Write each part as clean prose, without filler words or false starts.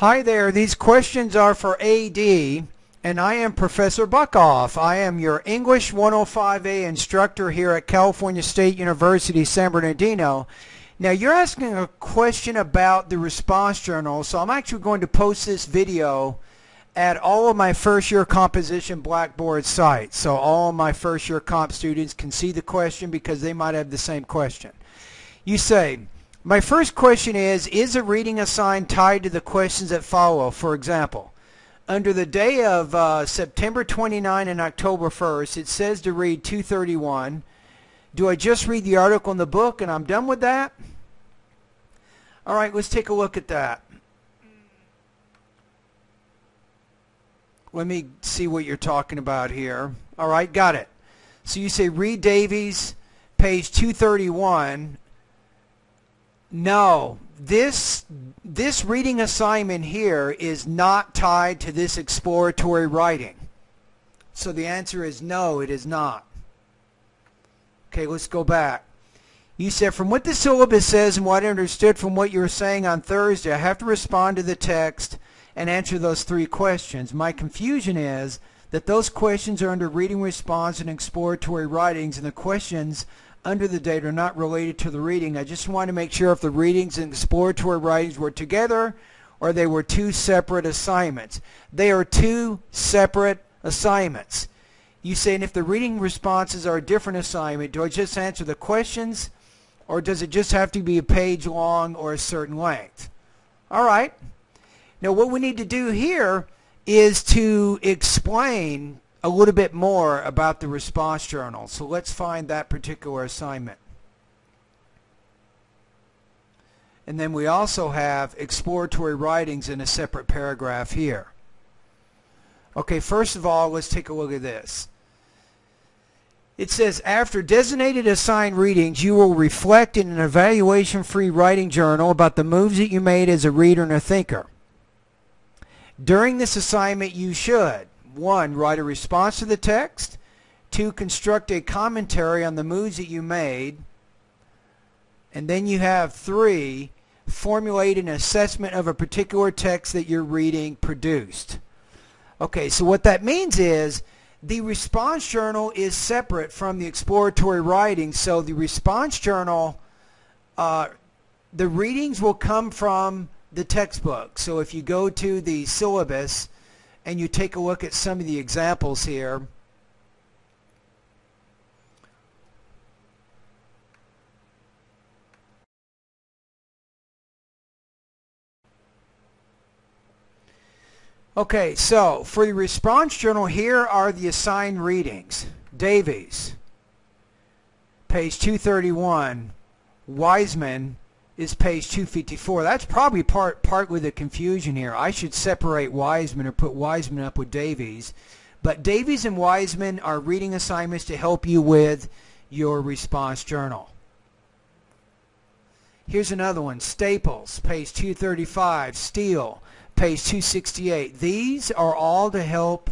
Hi there, these questions are for AD, and I am Professor Buckoff. I am your English 105A instructor here at California State University, San Bernardino. Now you're asking a question about the response journal, so I'm actually going to post this video at all of my first year composition Blackboard sites. So all of my first year comp students can see the question because they might have the same question. You say, my first question is a reading assigned tied to the questions that follow? For example, under the day of September 29 and October 1st, it says to read 231. Do I just read the article in the book and I'm done with that? All right, let's take a look at that. Let me see what you're talking about here. All right, got it. So you say read Davies, page 231. No, this reading assignment here is not tied to this exploratory writing. So the answer is no, it is not. Okay, let's go back. You said, from what the syllabus says and what I understood from what you were saying on Thursday, I have to respond to the text and answer those three questions. My confusion is that those questions are under reading, response, and exploratory writings, and the questions under the date are not related to the reading. I just want to make sure if the readings and exploratory writings were together or they were two separate assignments. They are two separate assignments. You say, and if the reading responses are a different assignment, do I just answer the questions or does it just have to be a page long or a certain length? All right. Now what we need to do here is to explain a little bit more about the response journal. So let's find that particular assignment. And then we also have exploratory writings in a separate paragraph here. Okay, first of all, let's take a look at this. It says, after designated assigned readings, you will reflect in an evaluation-free writing journal about the moves that you made as a reader and a thinker. During this assignment, you should 1. Write a response to the text. 2. Construct a commentary on the moves that you made. And then you have 3. Formulate an assessment of a particular text that you're reading produced. Okay, so what that means is the response journal is separate from the exploratory writing. So the response journal, the readings will come from the textbook. So if you go to the syllabus and you take a look at some of the examples here, okay, so for the response journal, here are the assigned readings. Davies, page 231. Wiseman is page 254. That's probably partly the confusion here. I should separate Wiseman or put Wiseman up with Davies. But Davies and Wiseman are reading assignments to help you with your response journal. Here's another one. Staples, page 235. Steele, page 268. These are all to help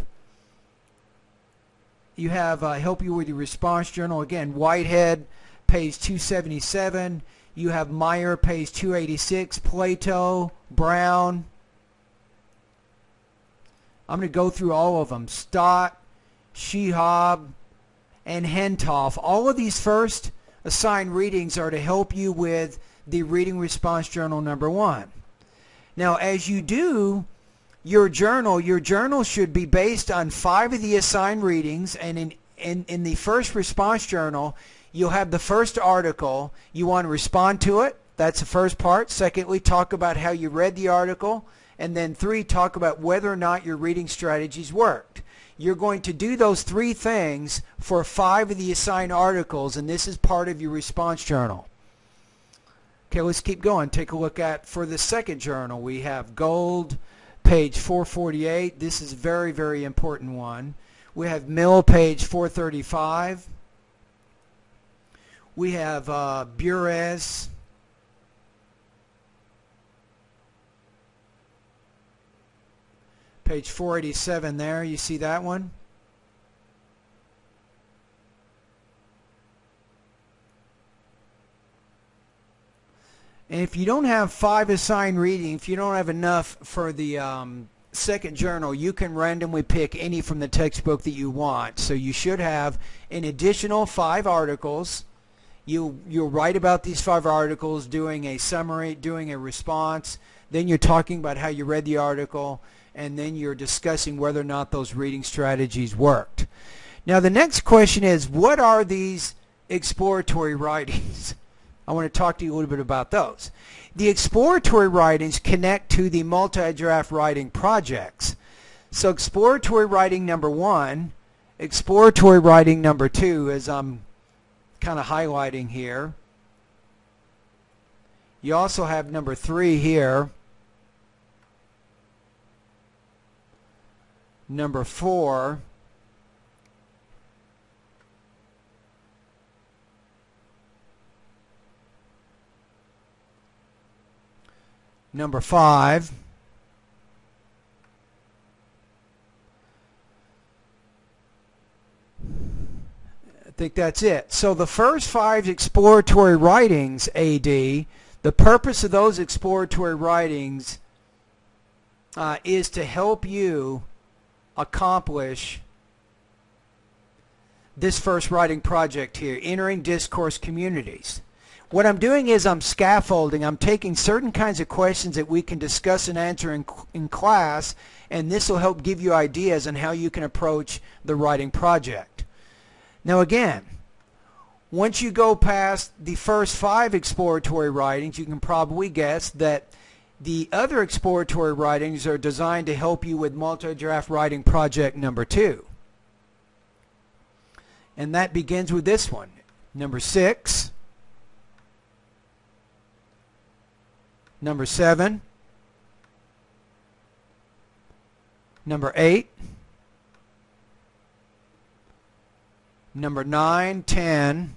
you have help you with your response journal. Again, Whitehead, page 277. You have Meyer, page 286, Plato, Brown. I'm going to go through all of them. Stott, Shehab, and Hentoff. All of these first assigned readings are to help you with the reading response journal number 1. Now, as you do your journal should be based on 5 of the assigned readings, and in the first response journal, you'll have the first article. You want to respond to it. That's the first part. Secondly, talk about how you read the article. And then 3, talk about whether or not your reading strategies worked. You're going to do those 3 things for 5 of the assigned articles, and this is part of your response journal. Okay, let's keep going. Take a look at, for the second journal, we have Gold, page 448. This is a very, very important one. We have Mill, page 435. We have Burez, page 487 there. You see that one? And if you don't have 5 assigned reading, if you don't have enough for the second journal, you can randomly pick any from the textbook that you want. So you should have an additional 5 articles. You'll write about these 5 articles, doing a summary, doing a response. Then you're talking about how you read the article, and then you're discussing whether or not those reading strategies worked. Now the next question is, what are these exploratory writings? I want to talk to you a little bit about those. The exploratory writings connect to the multi-draft writing projects. So exploratory writing number 1, exploratory writing number 2, as I'm kind of highlighting here. You also have number 3 here. Number 4. Number 5. I think that's it. So the first 5 exploratory writings, AD, the purpose of those exploratory writings is to help you accomplish this first writing project here, entering discourse communities. What I'm doing is I'm scaffolding. I'm taking certain kinds of questions that we can discuss and answer in class, and this will help give you ideas on how you can approach the writing project. Now again, once you go past the first 5 exploratory writings, you can probably guess that the other exploratory writings are designed to help you with multi-draft writing project number 2. And that begins with this one, number 6. Number 7, number 8, number 9, 10,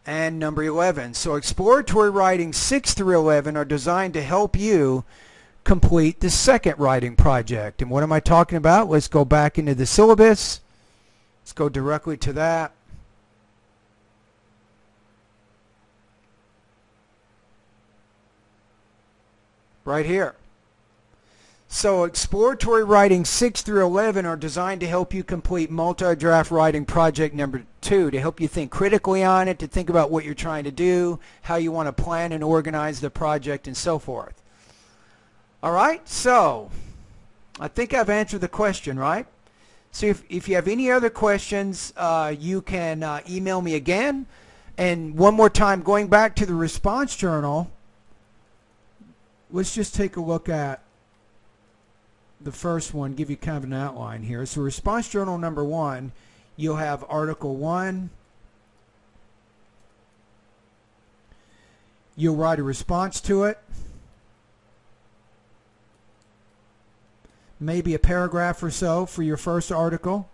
and number 11. So exploratory writing 6 through 11 are designed to help you complete the second writing project. And what am I talking about? Let's go back into the syllabus. Let's go directly to that. Right here. So exploratory writing 6 through 11 are designed to help you complete multi-draft writing project number 2, to help you think critically on it, to think about what you're trying to do, how you want to plan and organize the project, and so forth. All right, so I think I've answered the question, right? So if you have any other questions, you can email me again. And one more time, going back to the response journal, let's just take a look at the first one, give you kind of an outline here. So response journal number 1, you'll have article 1. You'll write a response to it. Maybe a paragraph or so for your first article.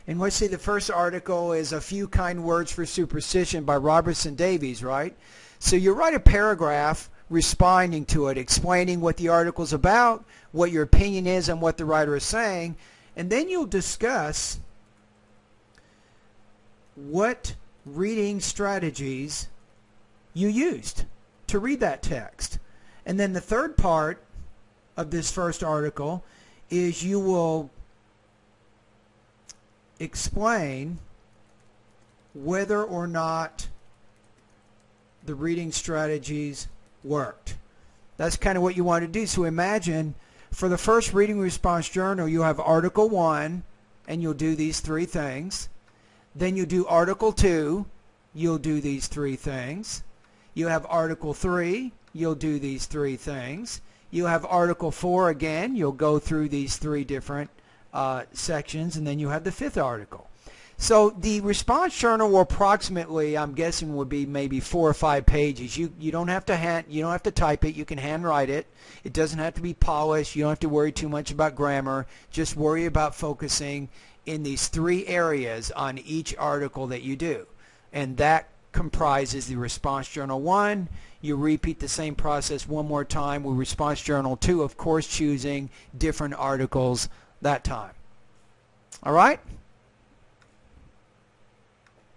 And let's say the first article is A Few Kind Words for Superstition by Robertson Davies, right? So you write a paragraph responding to it, explaining what the article's about, what your opinion is on what the writer is saying, and then you'll discuss what reading strategies you used to read that text. And then the third part of this first article is you will explain whether or not the reading strategies worked. That's kind of what you want to do. So imagine for the first reading response journal, you'll have article 1 and you'll do these 3 things. Then you do article 2, you'll do these 3 things. You have article 3, you'll do these 3 things. You have article 4 again, you'll go through these 3 different sections, and then you have the 5th article. So the response journal will approximately, I'm guessing, would be maybe 4 or 5 pages. You don't have to type it. You can handwrite it. It doesn't have to be polished. You don't have to worry too much about grammar. Just worry about focusing in these 3 areas on each article that you do, and that comprises the response journal 1. You repeat the same process one more time with response journal 2, of course choosing different articles that time. All right?